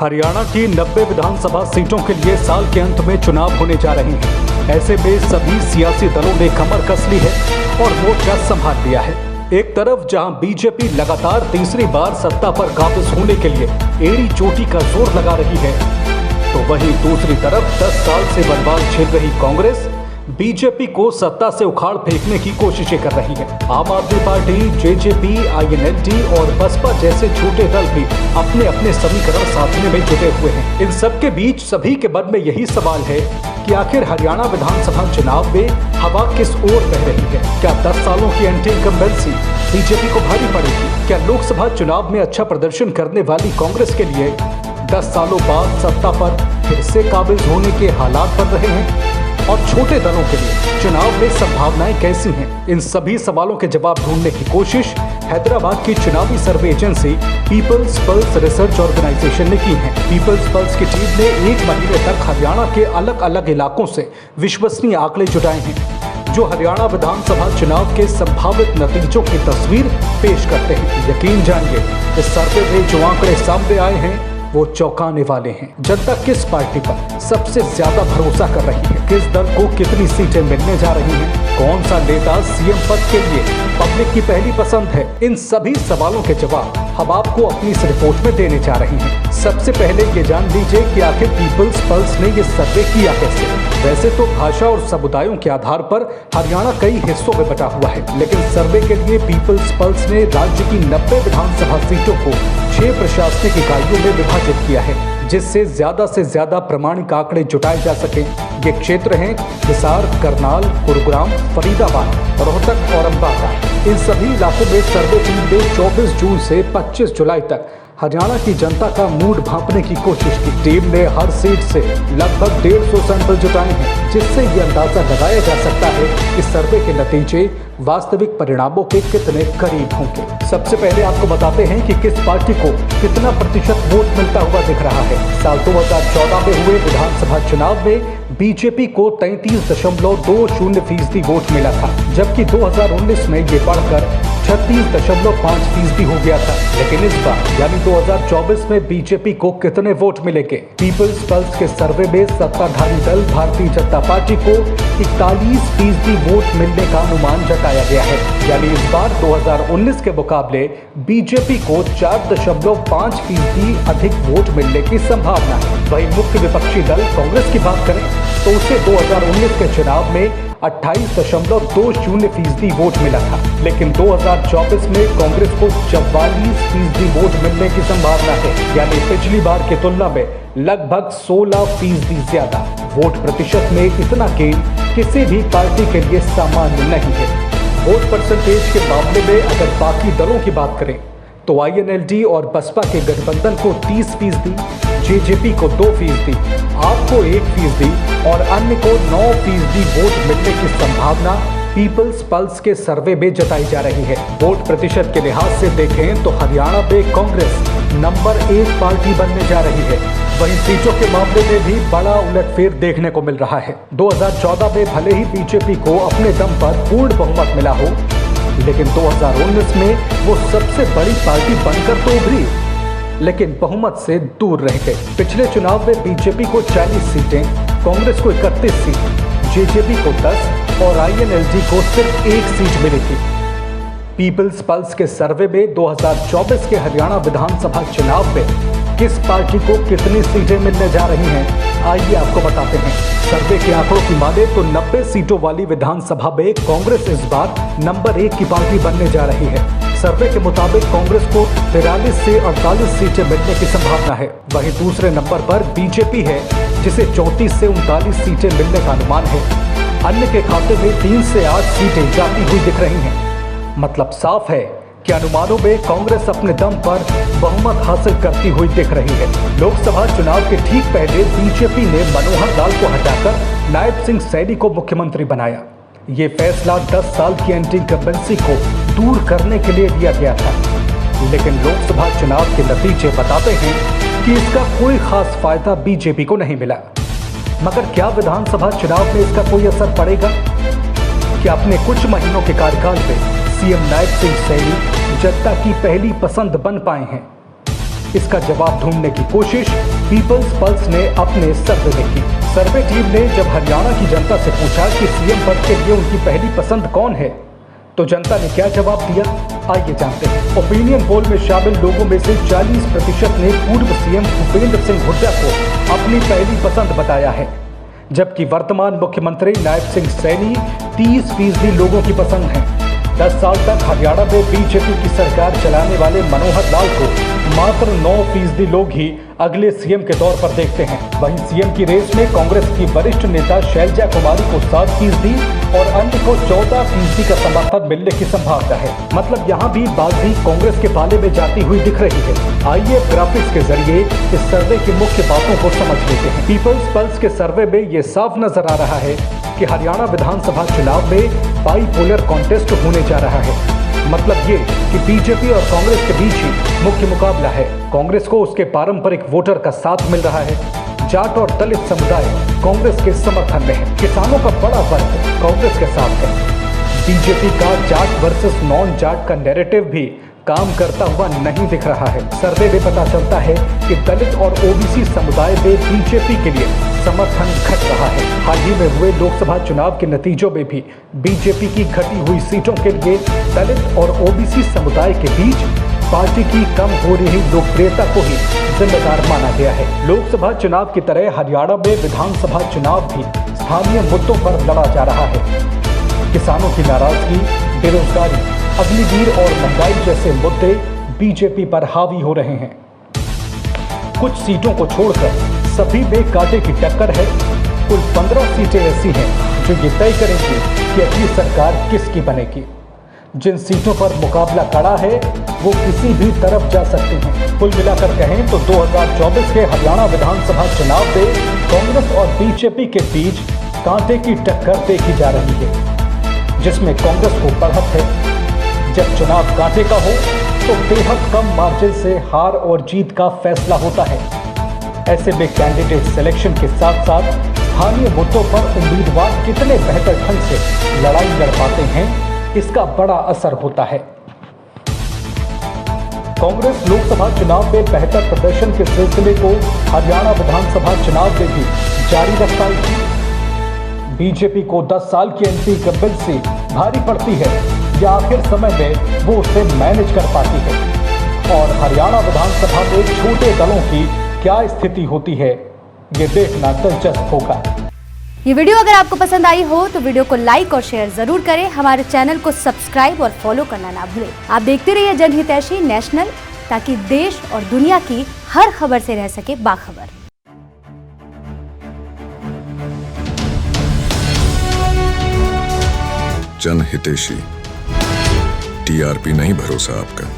हरियाणा की 90 विधानसभा सीटों के लिए साल के अंत में चुनाव होने जा रहे हैं। ऐसे में सभी सियासी दलों ने कमर कस ली है और मोर्चा संभाल लिया है। एक तरफ जहां बीजेपी लगातार तीसरी बार सत्ता पर काबिज होने के लिए एड़ी चोटी का जोर लगा रही है, तो वहीं दूसरी तरफ 10 साल से बर्बाद झेल रही कांग्रेस बीजेपी को सत्ता से उखाड़ फेंकने की कोशिशें कर रही है। आम आदमी पार्टी, जेजेपी, आईएनएलडी और बसपा जैसे छोटे दल भी अपने अपने समीकरण साधने में जुटे हुए हैं। इन सबके बीच सभी के मन में यही सवाल है कि आखिर हरियाणा विधानसभा चुनाव में हवा किस ओर बह रही है। क्या 10 सालों की एंटी इनकम्बेंसी बीजेपी को भारी पड़ेगी? क्या लोकसभा चुनाव में अच्छा प्रदर्शन करने वाली कांग्रेस के लिए 10 सालों बाद सत्ता पर फिर से काबिज होने के हालात बन रहे हैं? और छोटे दलों के लिए चुनाव में संभावनाएं कैसी हैं? इन सभी सवालों के जवाब ढूंढने की कोशिश हैदराबाद की चुनावी survey agency Peoples Pulse Research Organisation ने की है। पीपल्स पल्स की टीम ने 1 महीने तक हरियाणा के अलग अलग इलाकों से विश्वसनीय आंकड़े जुटाए हैं, जो हरियाणा विधानसभा चुनाव के संभावित नतीजों की तस्वीर पेश करते हैं। यकीन जानिए, इस सर्वे में जो आंकड़े सामने आए हैं वो चौंकाने वाले हैं। जनता किस पार्टी पर सबसे ज्यादा भरोसा कर रही है? किस दल को कितनी सीटें मिलने जा रही हैं? कौन सा नेता सीएम पद के लिए पब्लिक की पहली पसंद है? इन सभी सवालों के जवाब हम आपको अपनी इस रिपोर्ट में देने जा रहे हैं। सबसे पहले ये जान लीजिए कि आखिर पीपल्स पल्स ने ये सर्वे किया कैसे। वैसे तो भाषा और समुदायों के आधार पर हरियाणा कई हिस्सों में बटा हुआ है, लेकिन सर्वे के लिए पीपल्स पल्स ने राज्य की 90 विधानसभा सीटों को 6 प्रशासनिक इकाइयों में विभाजित किया है, जिससे ज्यादा प्रमाणिक आंकड़े जुटाए जा सके। ये क्षेत्र हैं हिसार, करनाल, गुरुग्राम, फरीदाबाद, रोहतक और अम्बाला। इन सभी इलाकों में सर्वे टीम ने 24 जून से 25 जुलाई तक हरियाणा की जनता का मूड भांपने की कोशिश की। टीम ने हर सीट से लगभग 150 सैंपल जुटाए हैं, जिससे ये अंदाजा लगाया जा सकता है कि सर्वे के नतीजे वास्तविक परिणामों के कितने करीब होंगे। सबसे पहले आपको बताते हैं कि किस पार्टी को कितना प्रतिशत वोट मिलता हुआ दिख रहा है। साल 2014 में हुए विधानसभा चुनाव में बीजेपी को 33.20% वोट मिला था, जबकि 2019 में ये बढ़कर 36.5% हो गया था। लेकिन इस बार यानी 2024 में बीजेपी को कितने वोट मिलेंगे? पीपल्स पल्स के सर्वे में सत्ताधारी दल भारतीय जनता पार्टी को 41% वोट मिलने का अनुमान जताया गया है। यानी इस बार 2019 के मुकाबले बीजेपी को 4.5% अधिक वोट मिलने की संभावना है। वहीं मुख्य विपक्षी दल कांग्रेस की बात करें तो उसे 2019 के चुनाव में 28.20% वोट मिला था, लेकिन 2024 में कांग्रेस को 44% वोट मिलने की संभावना है। यानी पिछली बार की तुलना में लगभग 16% ज्यादा। वोट प्रतिशत में इतना गेन किसी भी पार्टी के लिए सामान्य नहीं है। वोट परसेंटेज के मामले में अगर बाकी दलों की बात करें तो आईएनएलडी और बसपा के गठबंधन को 30%, जेजेपी को 2%, आपको 1% और अन्य को 9% वोट मिलने की संभावना पीपल्स पल्स के सर्वे में जताई जा रही है। वोट प्रतिशत के लिहाज से देखें तो हरियाणा में कांग्रेस नंबर 1 पार्टी बनने जा रही है। वहीं सीटों के मामले में भी बड़ा उलटफेर देखने को मिल रहा है। 2014 में भले ही बीजेपी को अपने दम पर पूर्ण बहुमत मिला हो, लेकिन 2019 में वो सबसे बड़ी पार्टी बनकर तो उभरी, लेकिन बहुमत से दूर रह गए। पिछले चुनाव में बीजेपी को 40 सीटें, कांग्रेस को 31 सीट, जेजेपी को 10 और आईएनएलडी को सिर्फ 1 सीट मिली थी। पीपल्स पल्स के सर्वे में 2024 के हरियाणा विधानसभा चुनाव में किस पार्टी को कितनी सीटें मिलने जा रही हैं, आइए आपको बताते हैं। सर्वे के आंकड़ों की माने तो 90 सीटों वाली विधानसभा में कांग्रेस इस बार नंबर 1 की पार्टी बनने जा रही है। सर्वे के मुताबिक कांग्रेस को 43 से 48 सीटें मिलने की संभावना है। वहीं दूसरे नंबर पर बीजेपी है, जिसे 34 से 39 सीटें मिलने का अनुमान है। अन्य के खाते में 3 से 8 सीटें जाती हुई दिख रही हैं। मतलब साफ है कि अनुमानों में कांग्रेस अपने दम पर बहुमत हासिल करती हुई दिख रही है। लोकसभा चुनाव के ठीक पहले बीजेपी ने मनोहर लाल को हटाकर नायब सिंह सैनी को मुख्यमंत्री बनाया। ये फैसला 10 साल की एंटी इनकम्बेंसी को दूर करने के लिए लिया गया था, लेकिन लोकसभा चुनाव के नतीजे बताते हैं कि इसका कोई खास फायदा बीजेपी को नहीं मिला। मगर क्या विधानसभा चुनाव में इसका कोई असर पड़ेगा? क्या अपने कुछ महीनों के कार्यकाल में सीएम नायब सिंह सैनी जनता की पहली पसंद बन पाए हैं? इसका जवाब ढूंढने की कोशिश पीपल्स पल्स ने अपने सर्वे में की। सर्वे टीम ने जब हरियाणा की जनता से पूछा कि सीएम पद के लिए उनकी पहली पसंद कौन है, तो जनता ने क्या जवाब दिया, आइए जानते हैं। ओपिनियन पोल में शामिल लोगों में से 40% ने पूर्व सीएम भूपेंद्र सिंह हुड्डा को अपनी पहली पसंद बताया है, जबकि वर्तमान मुख्यमंत्री नायब सिंह सैनी 30% लोगों की पसंद है। 10 साल तक हरियाणा में बीजेपी की सरकार चलाने वाले मनोहर लाल को मात्र 9% लोग ही अगले सीएम के तौर पर देखते हैं। वहीं सीएम की रेस में कांग्रेस की वरिष्ठ नेता शैलजा कुमारी को 7% और अन्य को 14% का समर्थन मिलने की संभावना है। मतलब यहाँ भी बाजी कांग्रेस के पाले में जाती हुई दिख रही है। आइए ग्राफिक्स के जरिए इस सर्वे की मुख्य बातों को समझ लेते हैं। पीपल्स पल्स के सर्वे में ये साफ नजर आ रहा है कि हरियाणा विधानसभा चुनाव में बाईपोलर कॉन्टेस्ट होने जा रहा है। मतलब ये कि बीजेपी और कांग्रेस के बीच ही मुख्य मुकाबला है। कांग्रेस को उसके पारंपरिक वोटर का साथ मिल रहा है। जाट और दलित समुदाय कांग्रेस के समर्थन में है। किसानों का बड़ा वर्ग कांग्रेस के साथ है। बीजेपी का जाट वर्सेस नॉन जाट का नैरेटिव भी काम करता हुआ नहीं दिख रहा है। सर्वे में पता चलता है कि दलित और ओबीसी समुदाय में बीजेपी के लिए समर्थन घट रहा है। हाल ही में हुए लोकसभा चुनाव के नतीजों में भी बीजेपी की घटी हुई सीटों के लिए दलित और ओबीसी समुदाय के बीच पार्टी की कम हो रही लोकप्रियता को ही जिम्मेदार माना गया है। लोकसभा चुनाव की तरह हरियाणा में विधानसभा चुनाव भी स्थानीय मुद्दों पर लड़ा जा रहा है। किसानों की नाराजगी, बेरोजगारी, अग्निवीर और महंगाई जैसे मुद्दे बीजेपी पर हावी हो रहे हैं। कुछ सीटों को छोड़कर सभी में कांटे की टक्कर है। कुल 15 सीटें ऐसी हैं जो ये तय करेंगी कि अगली सरकार किसकी बनेगी। जिन सीटों पर मुकाबला कड़ा है वो किसी भी तरफ जा सकती हैं। कुल मिलाकर कहें तो 2024 के हरियाणा विधानसभा चुनाव में कांग्रेस और बीजेपी के बीच कांटे की टक्कर देखी जा रही है, जिसमें कांग्रेस को बढ़त है। जब चुनाव कांटे का हो तो बेहद कम मार्जिन से हार और जीत का फैसला होता है। ऐसे में कैंडिडेट सिलेक्शन के साथ साथ स्थानीय मुद्दों पर उम्मीदवार कितने बेहतर ढंग से लड़ाई लड़ पाते हैं, इसका बड़ा असर होता है। कांग्रेस लोकसभा चुनाव में बेहतर प्रदर्शन के सिलसिले को हरियाणा विधानसभा चुनाव में भी जारी रखता है। बीजेपी को 10 साल की इनकम्बेंसी भारी पड़ती है या आखिर समय में वो उसे मैनेज कर पाती है। और हरियाणा विधानसभा में छोटे दलों की क्या स्थिति होती है, ये देखना दिलचस्प होगा। ये वीडियो अगर आपको पसंद आई हो तो वीडियो को लाइक और शेयर जरूर करें। हमारे चैनल को सब्सक्राइब और फॉलो करना ना भूलें। आप देखते रहिए जनहितैषी नेशनल, ताकि देश और दुनिया की हर खबर से रह सके बाखबर। जनहितैषी, टीआरपी नहीं भरोसा आपका।